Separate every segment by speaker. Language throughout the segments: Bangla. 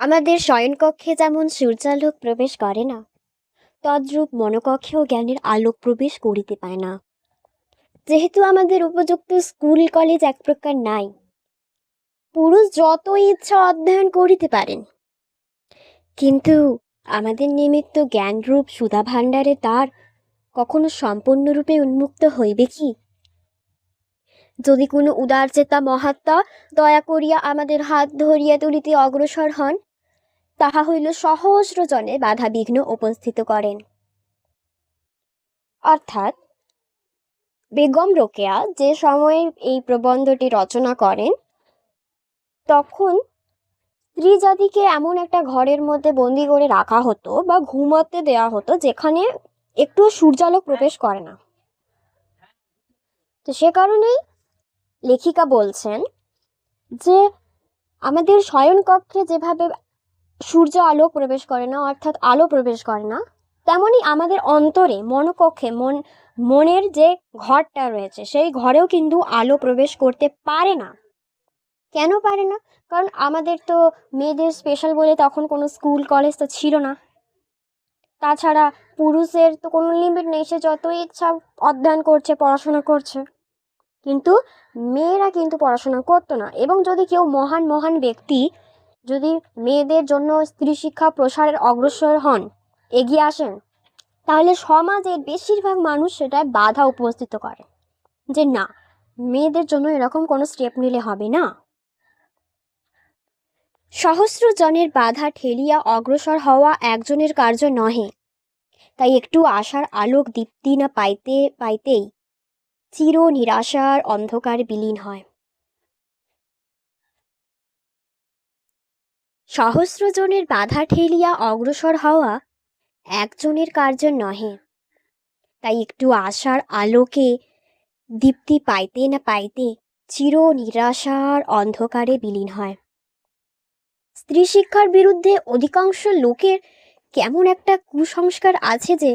Speaker 1: আমাদের শয়নকক্ষে যেমন সূর্যালোক প্রবেশ করে না, তদ্রূপ মনকক্ষেও জ্ঞানের আলোক প্রবেশ করিতে পায় না। যেহেতু আমাদের উপযুক্ত স্কুল কলেজ এক প্রকার নাই, পুরুষ যত ইচ্ছা অধ্যয়ন করিতে পারেন, কিন্তু আমাদের নিমিত্ত জ্ঞানরূপ সুধা ভাণ্ডারে তার কখনো সম্পূর্ণরূপে উন্মুক্ত হইবে কি? যদি কোনো উদারচেতা মহাত্মা দয়া করিয়া আমাদের হাত ধরিয়া তুলিতে অগ্রসর হন, তাহা হইল সহস্র জনে বাধা বিঘ্ন উপস্থিত করেন। অর্থাৎ বেগম রোকেয়া যে সময়ে এই প্রবন্ধটি রচনা করেন, তখন স্ত্রী জাতিকে এমন একটা ঘরের মধ্যে বন্দি করে রাখা হতো বা ঘুমাতে দেওয়া হতো যেখানে একটু সূর্যালোক প্রবেশ করে না। তো সে কারণেই লেখিকা বলছেন যে আমাদের শয়নকক্ষে যেভাবে সূর্য আলো প্রবেশ করে না, অর্থাৎ আলো প্রবেশ করে না, তেমনি আমাদের অন্তরে মনকক্ষে মনের যে ঘরটা রয়েছে সেই ঘরেও কিন্তু আলো প্রবেশ করতে পারে না। কেন পারে না? কারণ আমাদের তো মেয়েদের স্পেশাল বলে তখন কোনো স্কুল কলেজ তো ছিল না। তাছাড়া পুরুষের তো কোনো লিমিট নেই, সে যতই ইচ্ছা অধ্যয়ন করছে, পড়াশোনা করছে। কিন্তু মেয়েরা কিন্তু পড়াশোনা করতো না। এবং যদি কেউ মহান মহান ব্যক্তি যদি মেয়েদের জন্য স্ত্রী শিক্ষা প্রসারের অগ্রসর হন, এগিয়ে আসেন, তাহলে সমাজের বেশিরভাগ মানুষ সেটায় বাধা উপস্থিত করে যে না, মেয়েদের জন্য এরকম কোনো স্টেপ নিলে হবে না। সহস্র জনের বাধা ঠেলিয়া অগ্রসর হওয়া একজনের কার্য নহে, তাই একটু আশার আলোক দীপ্তি না পাইতে পাইতেই চির নিরাশার অন্ধকার বিলীন হয়। সহস্র জনের বাধা ঠেলিয়া অগ্রসর হওয়া একজনের কার্য নহে, তাই একটু আশার আলোকে দীপ্তি পাইতে না পাইতে চির নিরাশার অন্ধকারে বিলীন হয়। স্ত্রী শিক্ষার বিরুদ্ধে অধিকাংশ লোকের কেমন একটা কুসংস্কার আছে যে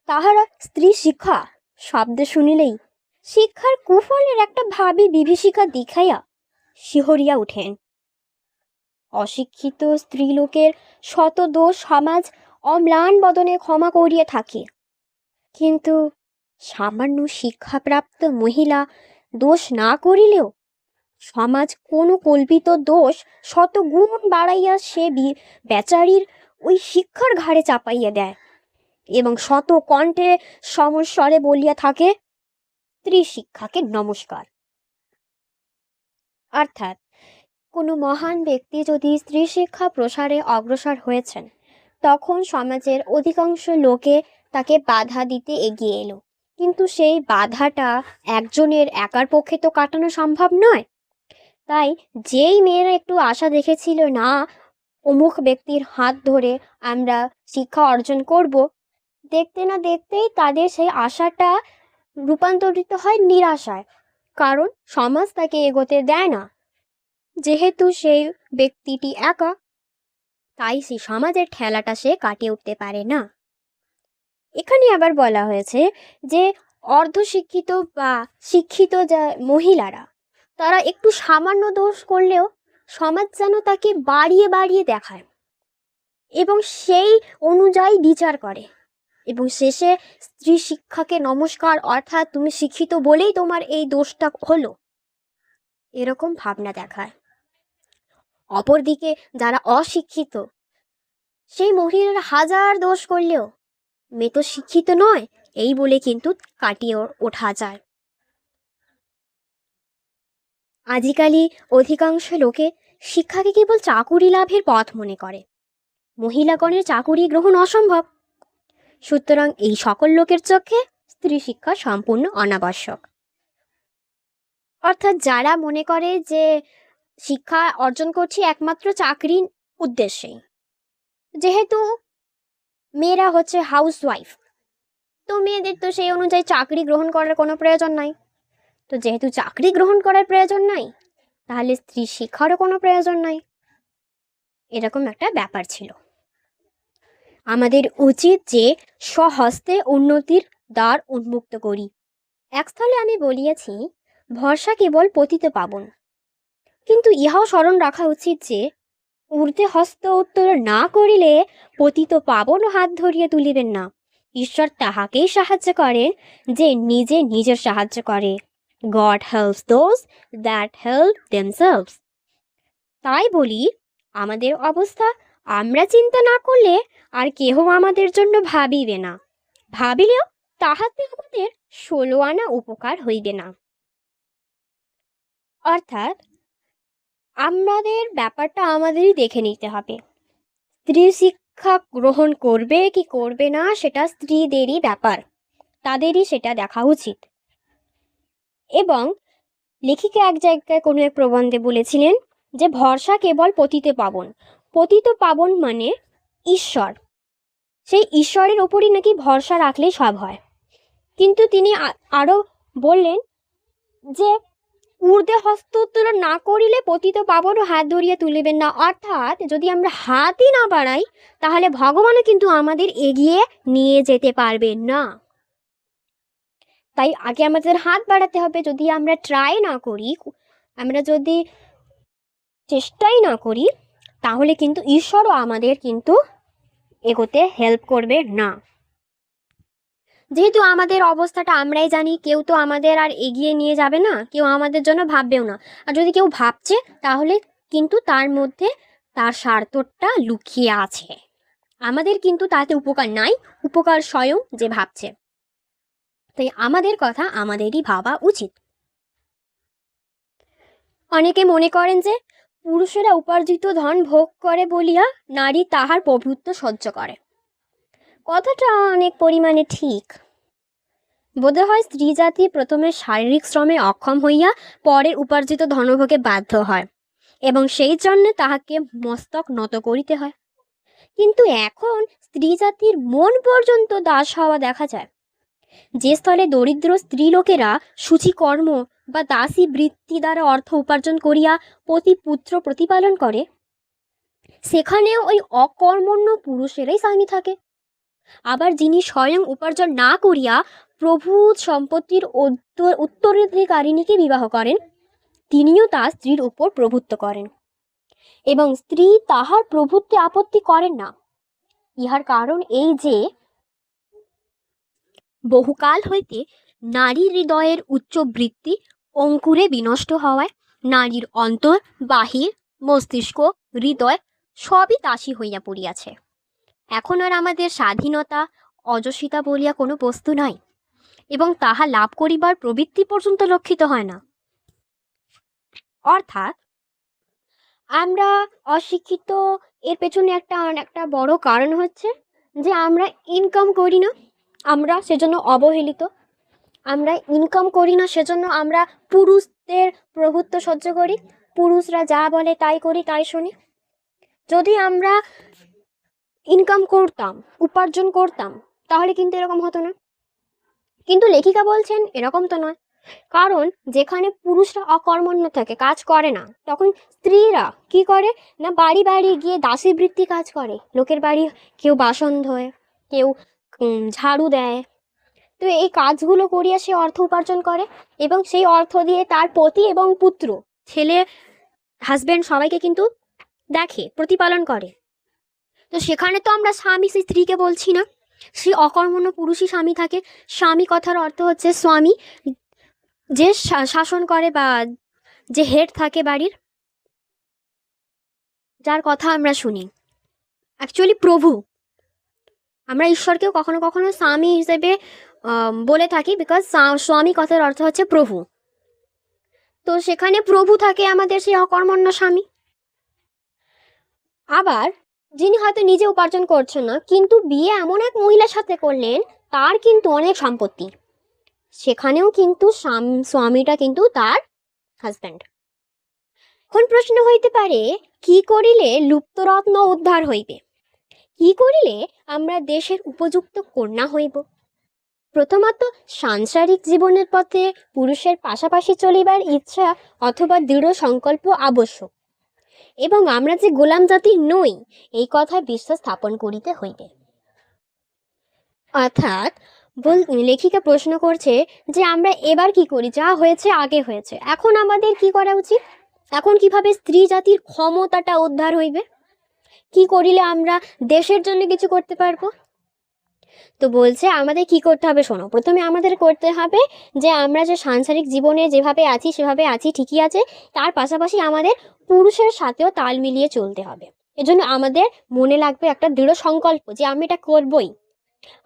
Speaker 1: তাহারা স্ত্রী শিক্ষা শব্দ শুনিলেই শিক্ষার কুফলের একটা ভাবী বিভীষিকা দেখাইয়া শিহরিয়া উঠেন। অশিক্ষিত স্ত্রীলোকের শত দোষ সমাজ অম্লান বদনে ক্ষমা করিয়া থাকে, কিন্তু সামান্য শিক্ষাপ্রাপ্ত মহিলা দোষ না করিলেও সমাজ কোনো কল্পিত দোষ শত গুণ বাড়াইয়া সে বেচারির ওই শিক্ষার ঘাড়ে চাপাইয়া দেয় এবং শত কণ্ঠে সমস্বরে বলিয়া থাকে, স্ত্রী শিক্ষাকে নমস্কার। অর্থাৎ কোনো মহান ব্যক্তি যদি স্ত্রী শিক্ষা প্রসারে অগ্রসর হয়েছেন, তখন সমাজের অধিকাংশ লোকে তাকে বাধা দিতে এগিয়ে এলো, কিন্তু সেই বাধাটা একজনের একার পক্ষে তো কাটানো সম্ভব নয়। তাই যেই মেয়েরা একটু আশা দেখেছিল না অমুক ব্যক্তির হাত ধরে আমরা শিক্ষা অর্জন করব, দেখতে না দেখতেই তাদের সেই আশাটা রূপান্তরিত হয় নিরাশায়, কারণ সমাজ তাকে এগোতে দেয় না। যেহেতু সেই ব্যক্তিটি একা, তাই সেই সমাজের ঠেলাটা সে কাটিয়ে উঠতে পারে না। এখানে আবার বলা হয়েছে যে অর্ধশিক্ষিত বা শিক্ষিত যা মহিলারা, তারা একটু সামান্য দোষ করলেও সমাজ যেন তাকে বাড়িয়ে বাড়িয়ে দেখায় এবং সেই অনুযায়ী বিচার করে এবং শেষে স্ত্রী শিক্ষাকে নমস্কার, অর্থাৎ তুমি শিক্ষিত বলেই তোমার এই দোষটা হলো, এরকম ভাবনা দেখায়। অপরদিকে যারা অশিক্ষিত, সেই মহিলারা হাজার দোষ করলেও মেয়ে তো শিক্ষিত নয় এই বলে কিন্তু কাটিয়ে ওঠা যায়। আজকালি অধিকাংশ লোকে শিক্ষাকে কেবল চাকুরি লাভের পথ মনে করে, মহিলাগণের চাকুরি গ্রহণ অসম্ভব। সুতরাং এই সকল লোকের চোখে স্ত্রী শিক্ষা সম্পূর্ণ অনাবশ্যক। অর্থাৎ যারা মনে করে যে শিক্ষা অর্জন করছি একমাত্র চাকরির উদ্দেশ্যেই, যেহেতু মেয়েরা হচ্ছে হাউসওয়াইফ, তো মেয়েদের তো সেই অনুযায়ী চাকরি গ্রহণ করার কোনো প্রয়োজন নাই। তো যেহেতু চাকরি গ্রহণ করার প্রয়োজন নাই, তাহলে স্ত্রী শিক্ষারও কোনো প্রয়োজন নাই, এরকম একটা ব্যাপার ছিল। আমাদের উচিত যে স্বহস্তে উন্নতির দ্বার উন্মুক্ত করি। এক স্থলে আমি বলিয়াছি, ভরসা কেবল পতিত পাবন, কিন্তু ইহাও স্মরণ রাখা উচিত যে ঊর্ধ্বে হস্ত উত্তোলন না করিলে পতিত পাবন হাত ধরিয়া তুলিবেন না। ঈশ্বর তাহাকেই সাহায্য করেন যে নিজে নিজের সাহায্য করে। God helps those that help themselves. তাই বলি, আমাদের অবস্থা আমরা চিন্তা না করলে আর কেহ আমাদের জন্য ভাবিবে না, ভাবিলেও তাহাতে আমাদের 16 আনা উপকার হইবে না। অর্থাৎ আমাদের ব্যাপারটা আমাদেরই দেখে নিতে হবে। স্ত্রী শিক্ষা গ্রহণ করবে কি করবে না সেটা স্ত্রীদেরই ব্যাপার, তাদেরই সেটা দেখা উচিত। এবং লেখিকা এক জায়গায় কোনো এক প্রবন্ধে বলেছিলেন যে ভরসা কেবল পতিতে পাবন। পতিত পাবন মানে ঈশ্বর, সেই ঈশ্বরের ওপরই নাকি ভরসা রাখলেই সব হয়। কিন্তু তিনি আরও বললেন যে ঊর্ধ্বে হস্ত উত্তোলন না করিলে পতিত পাবন হাত ধরিয়া তুলিবেন না। অর্থাৎ যদি আমরা হাতই না বাড়াই তাহলে ভগবানও কিন্তু আমাদের এগিয়ে নিয়ে যেতে পারবে না। তাই আগে আমাদের হাত বাড়াতে হবে। যদি আমরা ট্রাই না করি, আমরা যদি চেষ্টাই না করি, তাহলে কিন্তু ঈশ্বরও আমাদের কিন্তু এগোতে হেল্প করবে না। যেহেতু আমাদের অবস্থাটা আমরাই জানি, কেউ তো আমাদের আর এগিয়ে নিয়ে যাবে না, কেউ আমাদের জন্য ভাববেও না। আর যদি কেউ ভাবছে তাহলে কিন্তু তার মধ্যে তার স্বার্থটা লুকিয়ে আছে। আমাদের কিন্তু তাতে উপকার নাই, উপকার স্বয়ং যে ভাবছে। তাই আমাদের কথা আমাদেরই ভাবা উচিত। অনেকে মনে করেন যে পুরুষেরা উপার্জিত ধন ভোগ করে বলিয়া নারী তাহার প্রভুত্ব সহ্য করে। কথাটা অনেক পরিমাণে ঠিক। বোধহয় স্ত্রী জাতি প্রথমে শারীরিক শ্রমে অক্ষম হইয়া পরের উপার্জিত ধনভোগে বাধ্য হয় এবং সেই জন্য তাহাকে মস্তক নত করিতে হয়। কিন্তু এখন স্ত্রী জাতির মন পর্যন্ত দাস হওয়া দেখা যায়। যে স্থলে দরিদ্র স্ত্রীলোকেরা সূচিকর্ম বা দাসী বৃত্তি দ্বারা অর্থ উপার্জন করিয়া পতি পুত্র প্রতিপালন করে, সেখানেও ওই অকর্মণ্য পুরুষেরাই স্বামী থাকে। আবার যিনি স্বয়ং উপার্জন না করিয়া প্রভু সম্পত্তির উত্তরাধিকারিণীকে বিবাহ করেন, তিনিও তার স্ত্রীর উপর প্রভুত্ব করেন এবং স্ত্রী তাহার প্রভুত্বে আপত্তি করেন না। ইহার কারণ এই যে বহুকাল হইতে নারী হৃদয়ের উচ্চ বৃত্তি অঙ্কুরে বিনষ্ট হওয়ায় নারীর অন্তর, বাহির, মস্তিষ্ক, হৃদয় সবই দাসী হইয়া পড়িয়াছে। এখন আর আমাদের স্বাধীনতা, অযশিতা বলিয়া কোনো বস্তু নাই এবং তাহা লাভ করিবার প্রবৃত্তি পর্যন্ত লক্ষিত হয় না। অর্থাৎ আমরা অশিক্ষিত, এর পেছনে একটা বড় কারণ হচ্ছে যে আমরা ইনকাম করি না, আমরা সেজন্য অবহেলিত। আমরা ইনকাম করি না সেজন্য আমরা পুরুষদের প্রভুত্ব সহ্য করি, পুরুষরা যা বলে তাই করি, তাই শুনি। যদি আমরা ইনকাম করতাম, উপার্জন করতাম, তাহলে কিন্তু এরকম হতো না। কিন্তু লেখিকা বলছেন এরকম তো নয়। কারণ যেখানে পুরুষরা অকর্মণ্য থাকে, কাজ করে না, তখন স্ত্রীরা কি করে না বাড়ি বাড়ি গিয়ে দাসী বৃত্তি কাজ করে। লোকের বাড়ি কেউ বাসন ধোয়, কেউ ঝাড়ু দেয়। তো এই কাজগুলো করিয়া সে অর্থ উপার্জন করে এবং সেই অর্থ দিয়ে তার পতি এবং পুত্র, ছেলে, হাজব্যান্ড সবাইকে কিন্তু দেখে, প্রতিপালন করে। তো সেখানে তো আমরা স্বামী স্ত্রীকে বলছি না, সে অকর্মণ্য পুরুষই স্বামী থাকে। স্বামী কথার অর্থ হচ্ছে স্বামী, যে শাসন করে বা যে হেড থাকে বাড়ির, যার কথা আমরা শুনি। অ্যাকচুয়ালি প্রভু, আমরা ঈশ্বরকেও কখনো কখনো স্বামী হিসেবে বলে থাকি, বিকজ স্বামী কথার অর্থ হচ্ছে প্রভু। তো সেখানে প্রভু থাকে আমাদের সেই অকর্মণ্য স্বামী। আবার যিনি হয়তো নিজে উপার্জন করছেন না, কিন্তু বিয়ে এমন এক মহিলার সাথে করলেন, তার কিন্তু অনেক সম্পত্তি, সেখানেও কিন্তু স্বামীটা কিন্তু তার হাজব্যান্ড। এখন প্রশ্ন হইতে পারে, কি করিলে লুপ্তরত্ন উদ্ধার হইবে? কি করিলে আমরা দেশের উপযুক্ত কন্যা হইব? প্রথমত সাংসারিক জীবনের পথে পুরুষের পাশাপাশি চলিবার ইচ্ছা অথবা দৃঢ় সংকল্প আবশ্যক, এবং আমরা যে গোলাম জাতি নই এই কথায় বিশ্বাস স্থাপন করিতে হইবে। অর্থাৎ লেখিকা প্রশ্ন করছে যে আমরা এবার কি করি, যা হয়েছে আগে হয়েছে, এখন আমাদের কি করা উচিত, এখন কিভাবে স্ত্রী জাতির ক্ষমতাটা উদ্ধার হইবে? কি করিলে আমরা দেশের জন্য কিছু করতে পারবো? তো বলছে আমাদের কি করতে হবে শোনো। প্রথমে আমাদের করতে হবে যে আমরা যে সাংসারিক জীবনে যেভাবে আছি সেভাবে আছি, ঠিকই আছে। তার পাশাপাশি আমাদের পুরুষের সাথেও তাল মিলিয়ে চলতে হবে। এজন্য আমাদের মনে লাগবে একটা দৃঢ় সংকল্প যে আমি এটা করবই।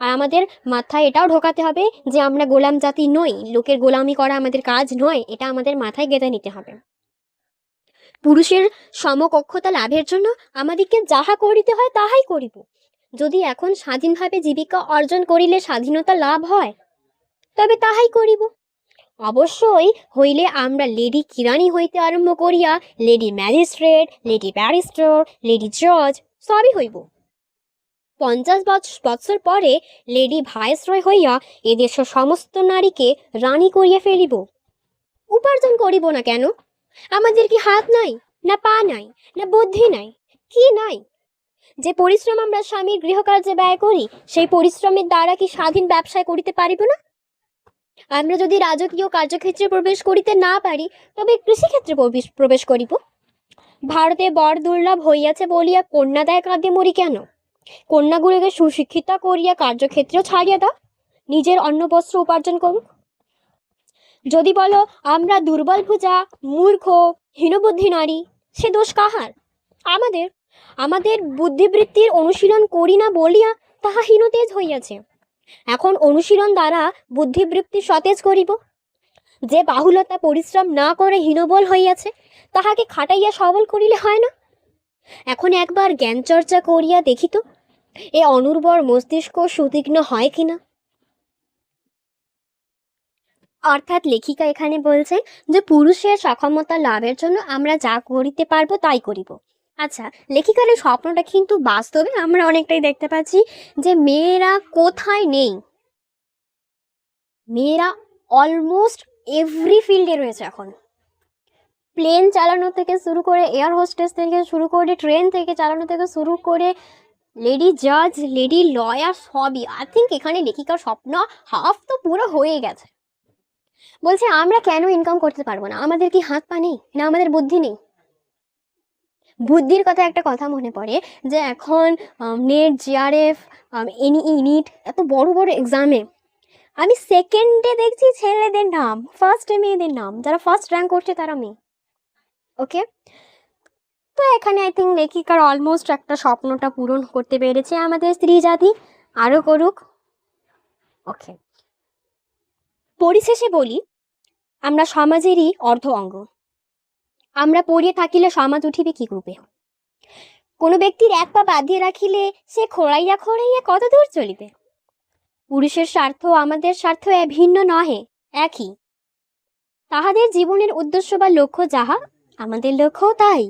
Speaker 1: আর আমাদের মাথায় এটাও ঢোকাতে হবে যে আমরা গোলাম জাতি নই, লোকের গোলামি করা আমাদের কাজ নয়। এটা আমাদের মাথায় গেঁথে নিতে হবে। পুরুষের সমকক্ষতা লাভের জন্য আমাদেরকে যাহা করিতে হয় তাহাই করিব। যদি এখন স্বাধীনভাবে জীবিকা অর্জন করিলে স্বাধীনতা লাভ হয়, তবে তাহাই করিব। অবশ্যই হইলে আমরা লেডি কিরানি হইতে আরম্ভ করিয়া lady magistrate, lady barrister, lady জজ সবই হইব। 50 বৎসর পরে লেডি ভাইসরয় হইয়া এদেশের সমস্ত নারীকে রানী করিয়া ফেলিব। উপার্জন করিব না কেন? আমাদের কি হাত নাই, না পা নাই, না বুদ্ধি নাই? কি নাই? যে পরিশ্রম আমরা স্বামীর গৃহকার্যে ব্যয় করি, সেই পরিশ্রমের দ্বারা কি স্বাধীন ব্যবসায় করিতে পারিব না? আমরা যদি রাজকীয় কার্যক্ষেত্রে প্রবেশ করিতে না পারি, তবে কৃষিক্ষেত্রে প্রবেশ করিব। ভারতে বর দুর্লভ হইয়াছে বলিয়া কন্যা দেয় কাঁদে মরি কেন? কন্যাগুলিকে সুশিক্ষিতা করিয়া কার্যক্ষেত্রেও ছাড়িয়া দাও, নিজের অন্ন বস্ত্র উপার্জন করুক। যদি বলো আমরা দুর্বল ভুজা, মূর্খ, হীনবুদ্ধি নারী, সে দোষ কাহার? আমাদের আমাদের বুদ্ধিবৃত্তির অনুশীলন করি না বলিয়া তাহা হীনতেজ হইয়াছে। এখন অনুশীলন দ্বারা বুদ্ধিবৃত্তি সতেজ করিব। যে বাহুলতা পরিশ্রম না করে হীনবল হইয়াছে, তাহাকে খাটাইয়া সবল করিলে হয় না? এখন একবার জ্ঞান চর্চা করিয়া দেখিত এ অনুর্বর মস্তিষ্ক সুতীক্ষ্ণ হয় কিনা। অর্থাৎ লেখিকা এখানে বলছেন যে পুরুষের সক্ষমতা লাভের জন্য আমরা যা করিতে পারবো তাই করিব। আচ্ছা, লেখিকার এই স্বপ্নটা কিন্তু বাস্তবে আমরা অনেকটাই দেখতে পাচ্ছি যে মেয়েরা কোথায় নেই। মেয়েরা অলমোস্ট এভরি ফিল্ডে রয়েছে এখন। প্লেন চালানো থেকে শুরু করে, এয়ার হোস্টেস থেকে শুরু করে, ট্রেন থেকে চালানো থেকে শুরু করে, লেডি জাজ, লেডি লয়ার, সবই। আই থিঙ্ক এখানে লেখিকার স্বপ্ন হাফ তো পুরো হয়ে গেছে। বলছে আমরা কেন ইনকাম করতে পারবো না? আমাদের কি হাত পা নেই, না আমাদের বুদ্ধি নেই? বুদ্ধির কথা একটা কথা মনে পড়ে যে এখন নেট, জিআরএফ, নিট, এত বড় বড় এক্সামে আমি সেকেন্ডে দেখছি ছেলেদের নাম, ফার্স্টে মেয়েদের নাম। যারা ফার্স্ট র্যাঙ্ক করছে তারা মেয়ে। ওকে, তো এখানে আই থিঙ্ক লেখিকার অলমোস্ট একটা স্বপ্নটা পূরণ করতে পেরেছে আমাদের স্ত্রী জাতি। আরও করুক। ওকে, পরিশেষে বলি আমরা সমাজেরই অর্ধ অঙ্গ। আমরা পড়িয়া থাকিলে সমাজ উঠিবে কি রূপে? কোনো ব্যক্তির এক পা বাঁধিয়ে রাখিলে সে খোঁড়াইয়া খোঁড়াইয়া কত দূর চলিবে? পুরুষের স্বার্থ আমাদের স্বার্থ ভিন্ন নহে, একই। তাহাদের জীবনের উদ্দেশ্য বা লক্ষ্য যাহা, আমাদের লক্ষ্যও তাই।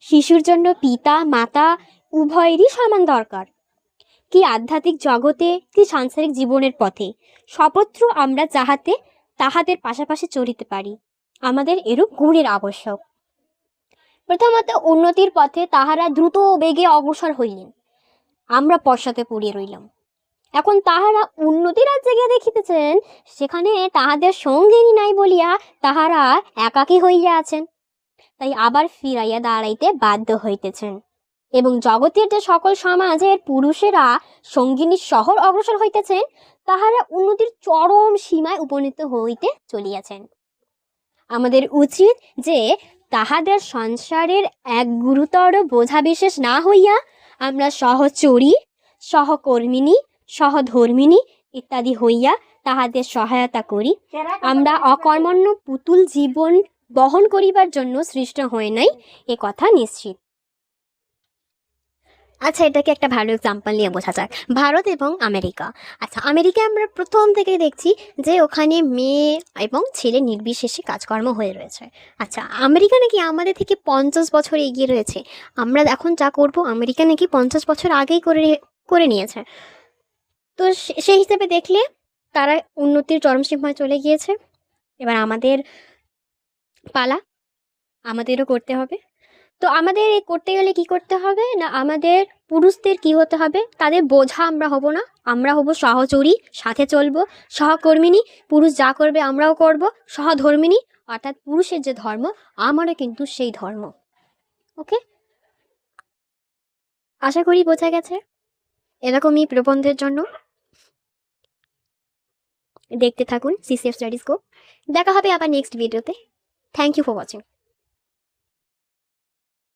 Speaker 1: শিশুর জন্য পিতা মাতা উভয়েরই সমান দরকার। কি আধ্যাত্মিক জগতে, কি সাংসারিক জীবনের পথে সপত্র আমরা যাহাতে তাহাদের পাশাপাশি চলিতে পারি, আমাদের এরূপ গুণের আবশ্যক। প্রথমত উন্নতির পথে তাহারা দ্রুত বেগে অগ্রসর হইলেন, আমরা পশ্চাতে পড়িয়া রইলাম। এখন তাহারা উন্নতি রাজ্যে গিয়ে দেখিতেছেন সেখানে তাহাদের সঙ্গিনী নাই বলিয়া তাহারা একাকী হইয়া আছেন, তাই আবার ফিরাইয়া দাঁড়াইতে বাধ্য হইতেছেন। এবং জগতের যে সকল সমাজের পুরুষেরা সঙ্গিনীর শহর অগ্রসর হইতেছেন, তাহারা উন্নতির চরম সীমায় উপনীত হইতে চলিয়াছেন। আমাদের উচিত যে তাহাদের সংসারের এক গুরুতর বোঝা বিশেষ না হইয়া আমরা সহচরী, সহকর্মিনী, সহধর্মিনী ইত্যাদি হইয়া তাহাদের সহায়তা করি। আমরা অকর্মণ্য পুতুল জীবন বহন করিবার জন্য সৃষ্ট হয় নাই, এ কথা নিশ্চিত। আচ্ছা, এটাকে একটা ভালো এক্সাম্পল নিয়ে বোঝা যাক, ভারত এবং আমেরিকা। আচ্ছা, আমেরিকায় আমরা প্রথম থেকেই দেখছি যে ওখানে মেয়ে এবং ছেলে নির্বিশেষে কাজকর্ম হয়ে রয়েছে। আচ্ছা, আমেরিকা নাকি আমাদের থেকে 50 বছর এগিয়ে রয়েছে। আমরা এখন যা করব আমেরিকা নাকি 50 বছর আগেই করে নিয়েছে। তো সেই হিসেবে দেখলে তারা উন্নতির চরম সীমায় চলে গিয়েছে। এবার আমাদের পালা, আমাদেরও করতে হবে। তো আমাদের এই করতে গেলে কি করতে হবে না, আমাদের পুরুষদের কি হতে হবে, তাদের বোঝা আমরা হব না, আমরা হব সহচরী, সাথে চলবো, সহকর্মিনী। পুরুষ যা করবে আমরাও করব। সহধর্মিনী, অর্থাৎ পুরুষের যে ধর্ম আমারও কিন্তু সেই ধর্ম। ওকে। আশা করি বোঝা গেছে। এরকমই প্রবন্ধের জন্য দেখতে থাকুন সিসিএফ স্টাডি স্কোপ। দেখা হবে আবার নেক্সট ভিডিওতে। Thank you for watching.